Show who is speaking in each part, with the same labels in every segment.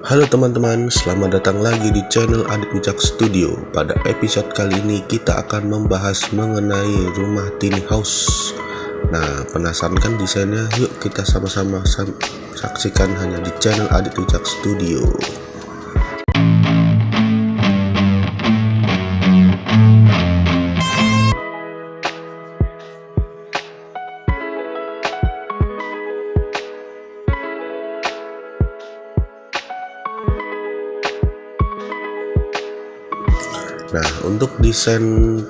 Speaker 1: Halo teman-teman, selamat datang lagi di channel Adit Wicak Studio. Pada episode kali ini kita akan membahas mengenai rumah tiny house. Nah, penasaran kan desainnya? Yuk kita sama-sama saksikan hanya di channel Adit Wicak Studio. Nah, untuk desain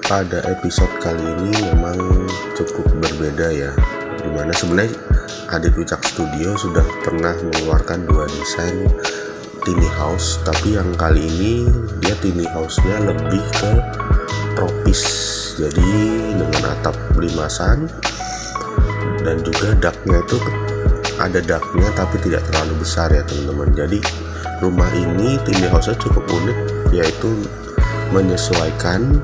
Speaker 1: pada episode kali ini memang cukup berbeda ya, dimana sebenarnya Adit Wicak Studio sudah pernah mengeluarkan dua desain tiny house, tapi yang kali ini dia tiny house-nya lebih ke tropis, jadi dengan atap limasan dan juga daknya itu ada daknya tapi tidak terlalu besar ya teman-teman. Jadi rumah ini tiny house-nya cukup unik, yaitu menyesuaikan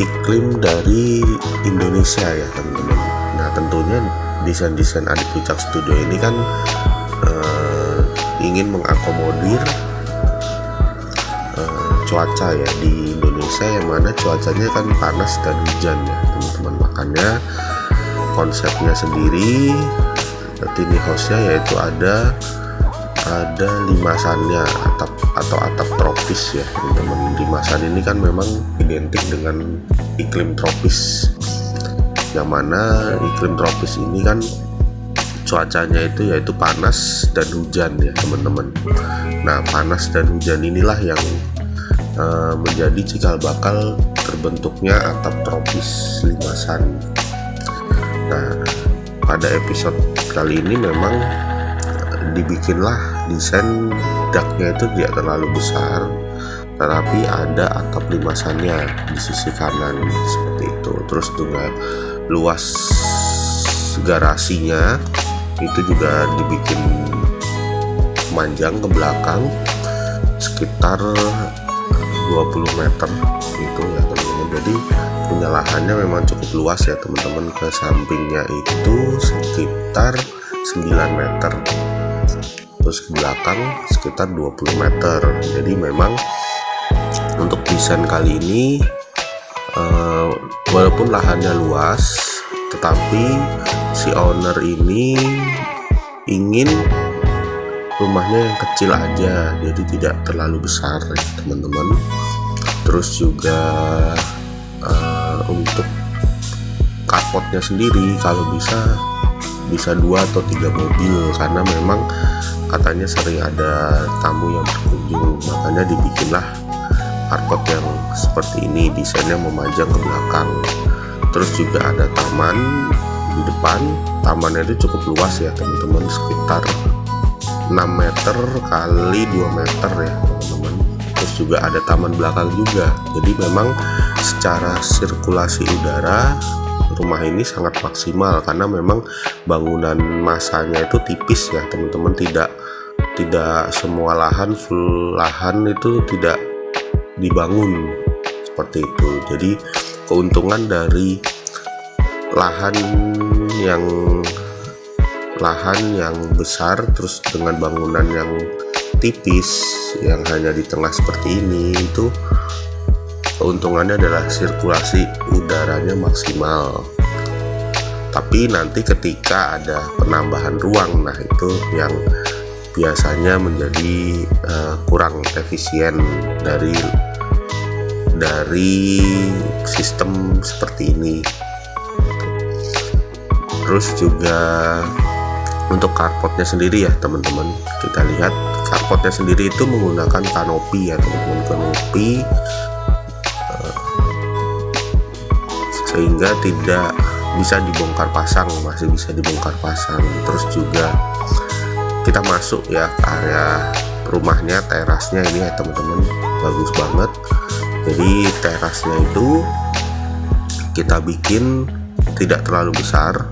Speaker 1: iklim dari Indonesia ya teman-teman. Nah, tentunya desain-desain Adit Wicak Studio ini kan ingin mengakomodir cuaca ya di Indonesia, yang mana cuacanya kan panas dan hujan ya teman-teman. Makanya konsepnya sendiri tiny house-nya yaitu ada limasannya, atap tropis ya teman-teman. Limasan ini kan memang identik dengan iklim tropis, yang mana iklim tropis ini kan cuacanya itu yaitu panas dan hujan ya teman-teman. Nah, panas dan hujan inilah yang menjadi cikal bakal terbentuknya atap tropis limasan. Nah, pada episode kali ini memang dibikinlah desain daknya itu tidak terlalu besar, tetapi ada atap limasannya di sisi kanan seperti itu. Terus juga luas garasinya itu juga dibikin panjang ke belakang sekitar 20 meter gitu ya teman-teman. Jadi punya lahannya memang cukup luas ya teman-teman. Ke sampingnya itu sekitar 9 meter, terus ke belakang sekitar 20 meter. Jadi memang untuk desain kali ini walaupun lahannya luas, tetapi si owner ini ingin rumahnya yang kecil aja, jadi tidak terlalu besar ya teman-teman. Terus juga untuk carportnya sendiri kalau bisa 2 atau 3 mobil, karena memang katanya sering ada tamu yang berkunjung, makanya dibikinlah carport yang seperti ini, desainnya memanjang ke belakang. Terus juga ada taman di depan. Tamannya itu cukup luas ya teman-teman, sekitar 6 meter kali 2 meter ya teman-teman. Terus juga ada taman belakang juga. Jadi memang secara sirkulasi udara rumah ini sangat maksimal, karena memang bangunan masanya itu tipis ya teman-teman. Tidak semua lahan, full lahan itu tidak dibangun seperti itu. Jadi keuntungan dari lahan yang besar terus dengan bangunan yang tipis yang hanya di tengah seperti ini, itu keuntungannya adalah sirkulasi udaranya maksimal. Tapi nanti ketika ada penambahan ruang, nah itu yang biasanya menjadi kurang efisien dari sistem seperti ini. Terus juga untuk carportnya sendiri ya teman-teman, kita lihat carportnya sendiri itu menggunakan kanopi ya teman-teman, kanopi sehingga tidak bisa dibongkar pasang, masih bisa dibongkar pasang. Terus juga kita masuk ya ke area rumahnya, terasnya ini ya teman-teman, bagus banget. Jadi terasnya itu kita bikin tidak terlalu besar,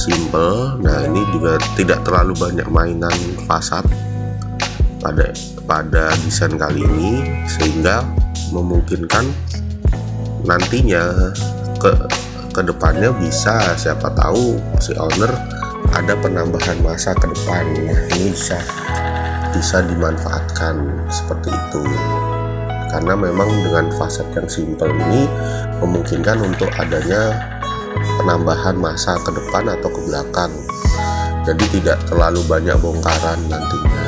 Speaker 1: simple. Nah, ini juga tidak terlalu banyak mainan fasad pada desain kali ini, sehingga memungkinkan nantinya ke depannya bisa, siapa tahu si owner ada penambahan masa ke depan. Nah, ini bisa bisa dimanfaatkan seperti itu. Karena memang dengan fasad yang simpel ini memungkinkan untuk adanya penambahan massa ke depan atau ke belakang, jadi tidak terlalu banyak bongkaran nantinya.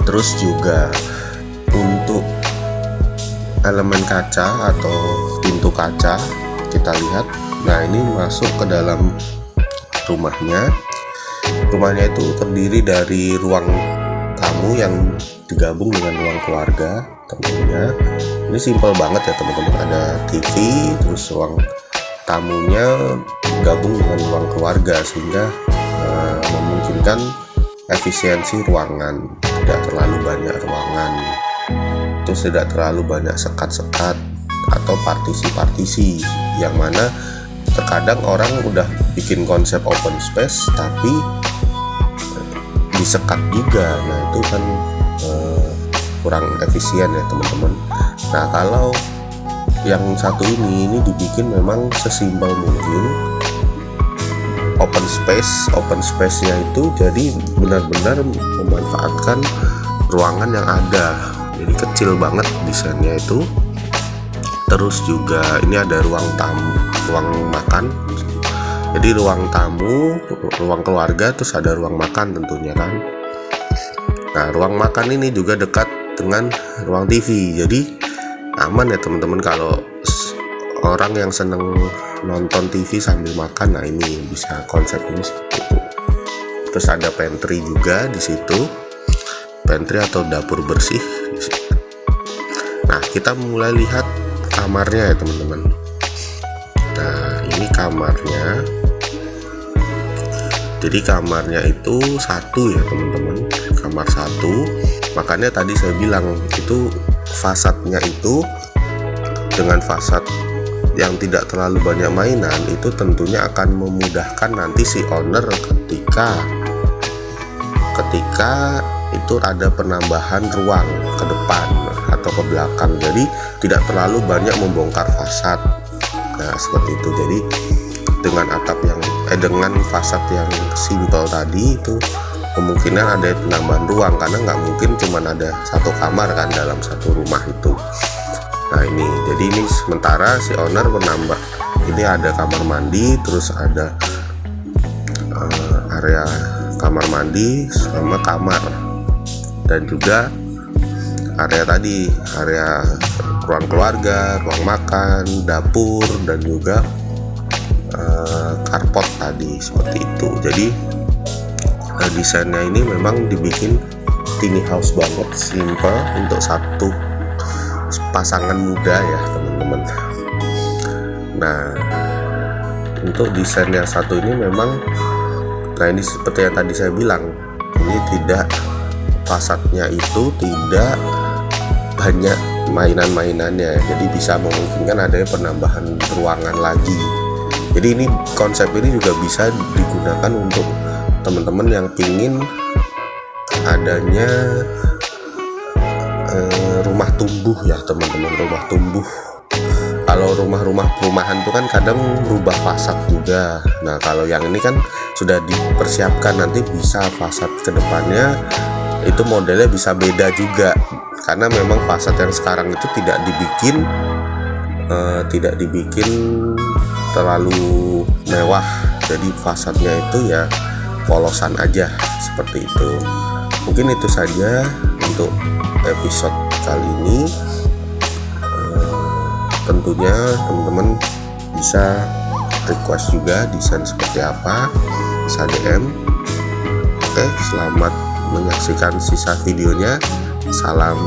Speaker 1: Terus juga untuk elemen kaca atau pintu kaca kita lihat, nah ini masuk ke dalam rumahnya. Rumahnya itu terdiri dari ruang tamu yang digabung dengan ruang keluarga tentunya. Ini simpel banget ya teman-teman, ada TV, terus ruang tamunya gabung dengan ruang keluarga sehingga memungkinkan efisiensi ruangan, tidak terlalu banyak ruangan, terus tidak terlalu banyak sekat-sekat atau partisi-partisi, yang mana terkadang orang udah bikin konsep open space tapi disekat juga. Nah itu kan kurang efisien ya teman-teman. Nah kalau yang satu ini dibikin memang sesimpel mungkin, open space-nya itu jadi benar-benar memanfaatkan ruangan yang ada, jadi kecil banget desainnya itu. Terus juga ini ada ruang tamu, ruang makan, jadi ruang tamu, ruang keluarga, terus ada ruang makan tentunya kan. Nah ruang makan ini juga dekat dengan ruang TV, jadi aman ya teman-teman kalau orang yang seneng nonton TV sambil makan. Nah ini bisa konsep ini seperti itu. Terus ada pantry juga di situ, pantry atau dapur bersih di situ. Nah kita mulai lihat kamarnya ya teman-teman. Nah ini kamarnya, jadi kamarnya itu satu ya teman-teman, kamar satu. Makanya tadi saya bilang itu fasadnya itu dengan fasad yang tidak terlalu banyak mainan, itu tentunya akan memudahkan nanti si owner ketika itu ada penambahan ruang ke depan atau ke belakang, jadi tidak terlalu banyak membongkar fasad. Nah seperti itu. Jadi dengan dengan fasad yang simple tadi itu kemungkinan ada penambahan ruang, karena nggak mungkin cuma ada satu kamar kan dalam satu rumah itu. Nah ini, jadi ini sementara si owner menambah, ini ada kamar mandi, terus ada area kamar mandi sama kamar, dan juga area tadi, area ruang keluarga, ruang makan, dapur, dan juga carport tadi seperti itu. Jadi desainnya ini memang dibikin tiny house banget, simple untuk satu pasangan muda ya teman-teman. Nah untuk desain yang satu ini memang, nah ini seperti yang tadi saya bilang, ini tidak, fasadnya itu tidak banyak mainan-mainannya, jadi bisa memungkinkan adanya penambahan ruangan lagi. Jadi ini konsep ini juga bisa digunakan untuk teman-teman yang ingin adanya rumah tumbuh ya teman-teman, rumah tumbuh. Kalau rumah-rumah perumahan itu kan kadang berubah fasad juga. Nah kalau yang ini kan sudah dipersiapkan, nanti bisa fasad ke depannya itu modelnya bisa beda juga, karena memang fasad yang sekarang itu tidak dibikin terlalu mewah, jadi fasadnya itu ya polosan aja seperti itu. Mungkin itu saja untuk episode kali ini. Tentunya teman-teman bisa request juga desain seperti apa, bisa DM. Oke, selamat menyaksikan sisa videonya. Salam